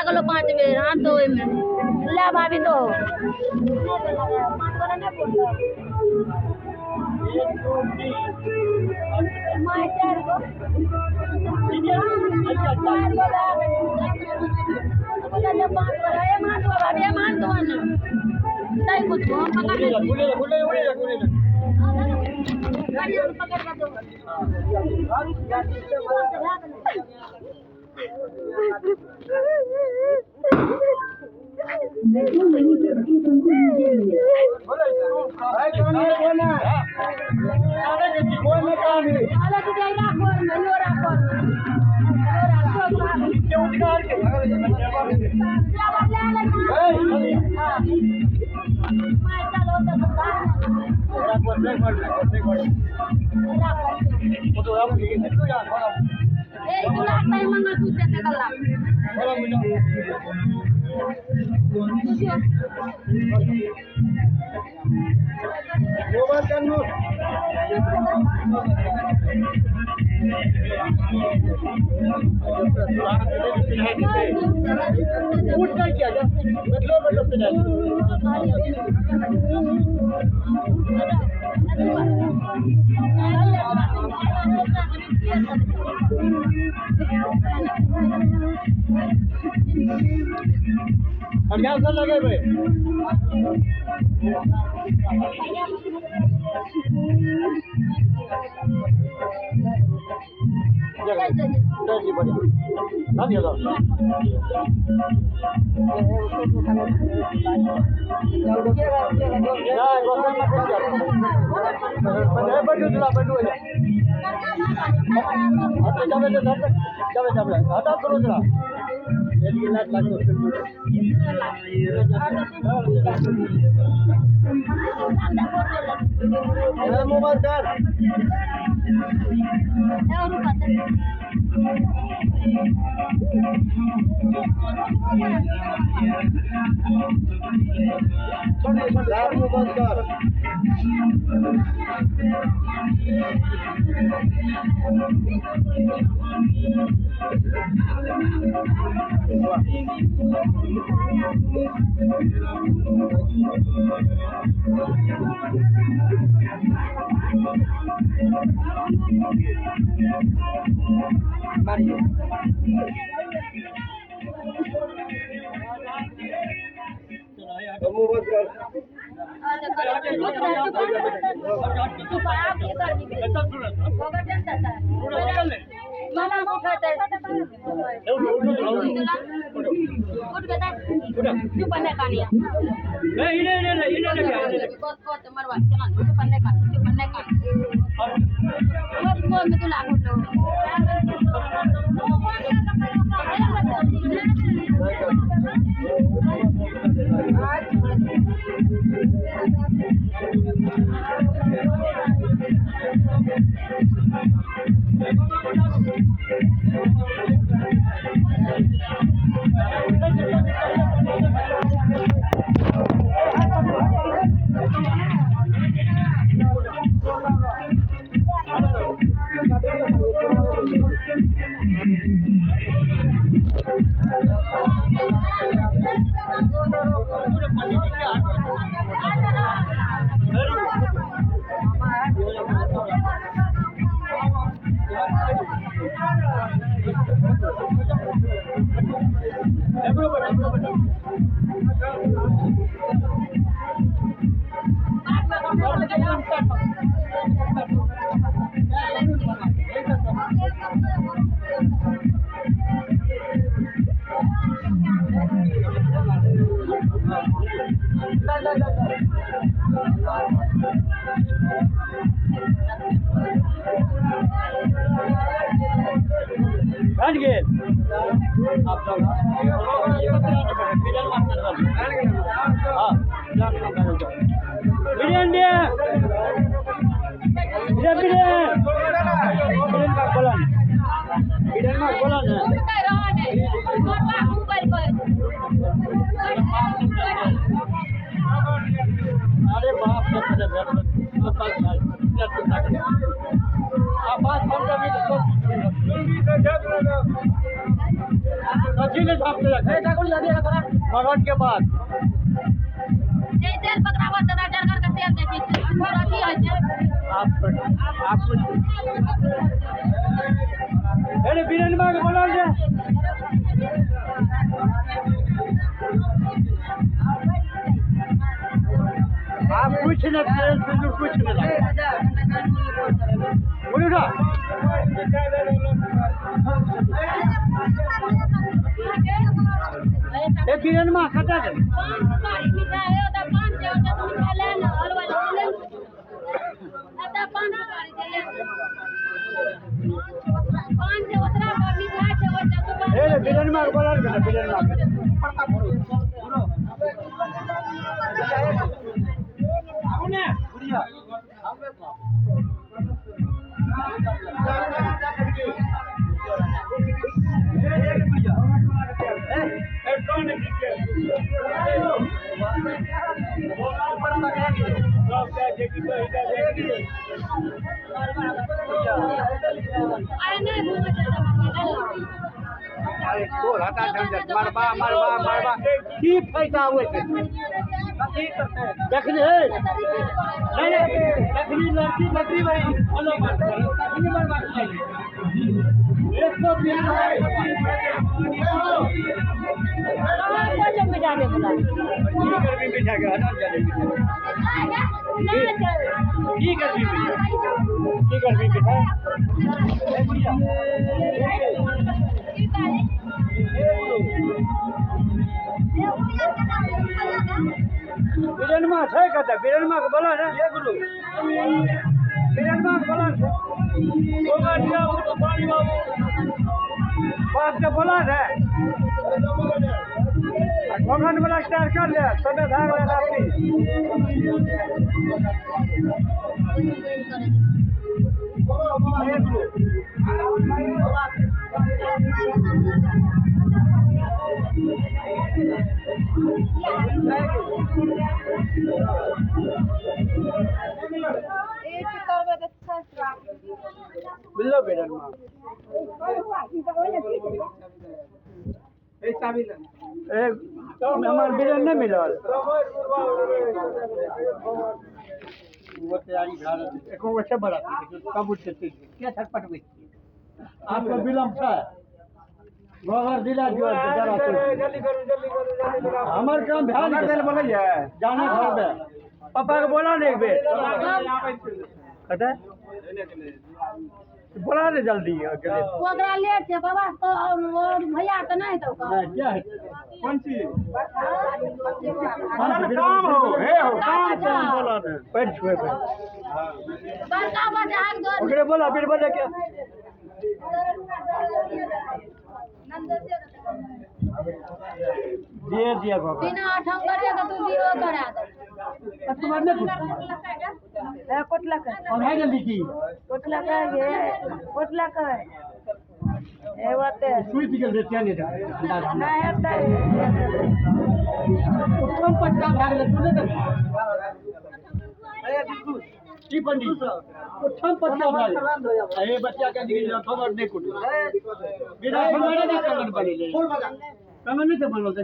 गलो 5 बेर हाँ तो में ला भाभी तो लगे भाई जी बढ़िया ना दिया था अरे बाप रे बात समझा भी सची ने छापते भगवान के बाद ये तेल पकड़ावा जरा डर कर तेल देखी पूरा की है आप अरे बिरन मां को बोला दे आप कुछ न तेल से कुछ न लगे बोलो ना ए बिरन मां खटा दे पानी मिठाई है तो पान से होता तुम खा लेना हलवा ले आता पान गाड़ी दे ले पान से उतरा पर मिठाई से होता तो ए बिरन मां को बोला दे बिरन मां आउने बुढ़िया अरे बोल हटा झंझट मारबा की फायदा हुए थे देखनी है नहीं देखनी लड़की भाई हेलो बात करो देखनी बर्बाद चाहिए 120 है कोई मिटा दे बोला की गर्मी बिठा के हटा जाने की गर्मी बिठा ए बुढ़िया बिरन मां है कहता बिरन मां को बोला ना ये गुरु बिरन मां को बोला होगा दिया वो तो पानी बाबू बात के बोला है भगवान वाला स्टार कर ले सबे भाग ले राती ये गुरु बिल्लो बेडन मां ए चाबी ले ए हमार बेडन नहीं मिलल वो तैयारी घर एको वैसे बड़ा कब उठते क्या छटपट हुई आपका विलंब था गोबर दिला दियो जरा जल्दी करो हमार काम ध्यान देल बोले जाना घर में पापा को बोला नहीं एक बेर कहता बोला नहीं जल्दी ओकरा लेट है बाबा तो और भैया तो नहीं तो क्या है कौन सी काम हो हे हो काम बोला नहीं पैर छुए पे बड़का बजा आग दो ओकरे बोला फिर बोले क्या दिया बाबा बिना आठम करे तो तू दियो करा दे कस्टमर ने पूछा है कोटला का और है जल्दी की कोटला का ये कोटला का है ए वाते सुई पिघल देते हैं नहीं ना है उत्तम पटका भाग ले तूने तो अरे बिल्कुल की पंडित उत्तम पटका भाग अरे बच्चा का दिल खबर नहीं कुछ बिना हमारे नहीं कमर बने ले कमर नहीं तो बनो तो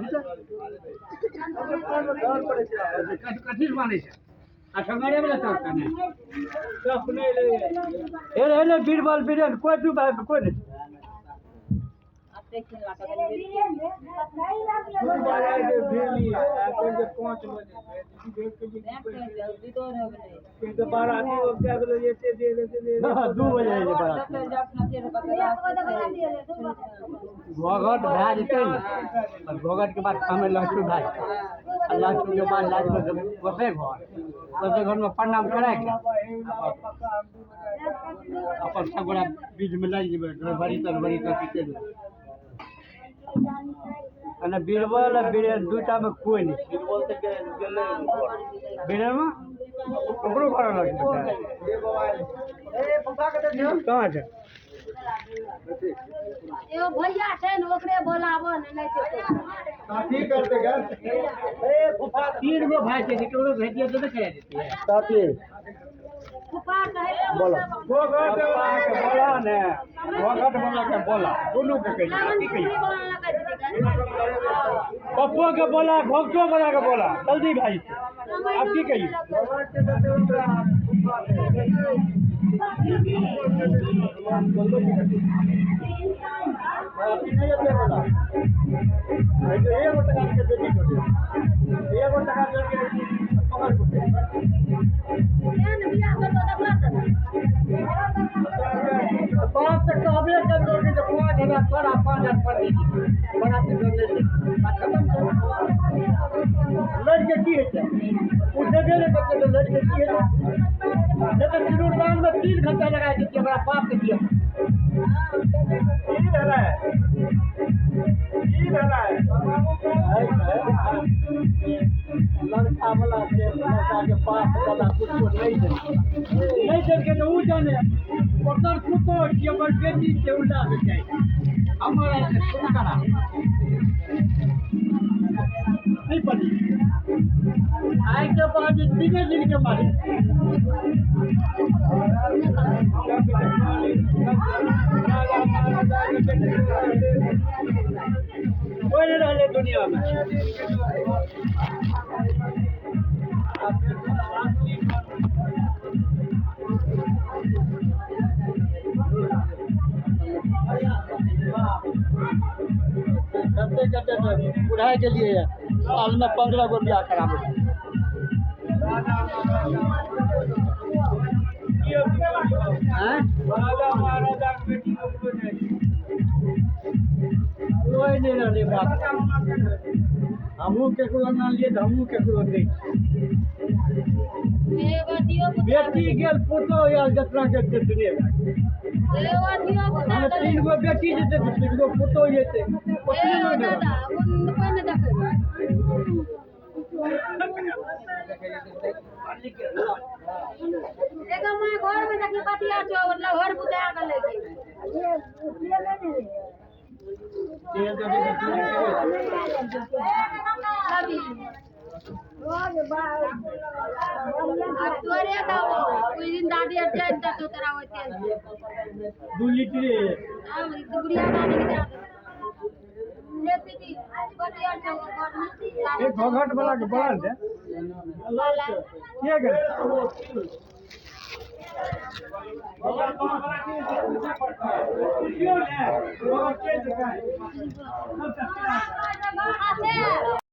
कठिन माने से अच्छा मेरे वाला काम करना अपने ले ए बीरबल बीरन कोई तू कोई नहीं घोघट भै जेते घोघट के बाद हमें लहसुन भाई लहसुन के बाद लाज बसे घर में प्रणाम करे अपन सगोड़ा बीज में लाग जेबे बड़ी तर पीते અને बीरबल बीरन दूटा में कोई नहीं बीरबल तक गेले बीरन में ओकरो घर लग ए पंखा के देखियो कहां है एगो भैया छै ने ओकरे बोलाबो ने नहीं छै साथी करते गए ए फुफा 3 गो भाई छै केकरो भेजिए तो करे देती है साथी फुफा कहे बोला भगत बोला ने भगत बोला के बोला दोनों के कहिए की कहिए पप्पो के बोला भक्तो बोला के बोला जल्दी भाई आप की कहिए लड़के की है उसने देने करते तो लड़के की है नहीं तो सिरुदान में 3 घंटा लगाए देती हमारा बाप के दिया लड़का वाला के पास वाला कुछ नहीं देख के तो वो जाने ओकर कुतो के हमर बेटी से उल्टा हो जाए हमारा छुटकारा नहीं पड़ी आज के बाद दिन के मालिक कोई नहीं रहे दुनिया में करते बुढ़ाई के लिए साल में 15 गो ब्याह कराबो कोई नहीं रहने बात हमू केकरो ना लिए हमू केकरो नहीं बेटी गेल पुतो या जतना के देतने हम 3 गो बेटी जेते 3 गो पुतो जेते ओतने नहीं दादा कोई नहीं देखे एगो मैं घर में देखी पतिया छो मतलब घर बुता गेलै तोरे दाओ कोई दिन दादी अटैच तो तेरा होते 2 लीटर अब गुड़िया दादी के ले पीती पतिया छो घर में एक घोघट वाला के बोला दे वाला के गए क्यों है वो के जगह है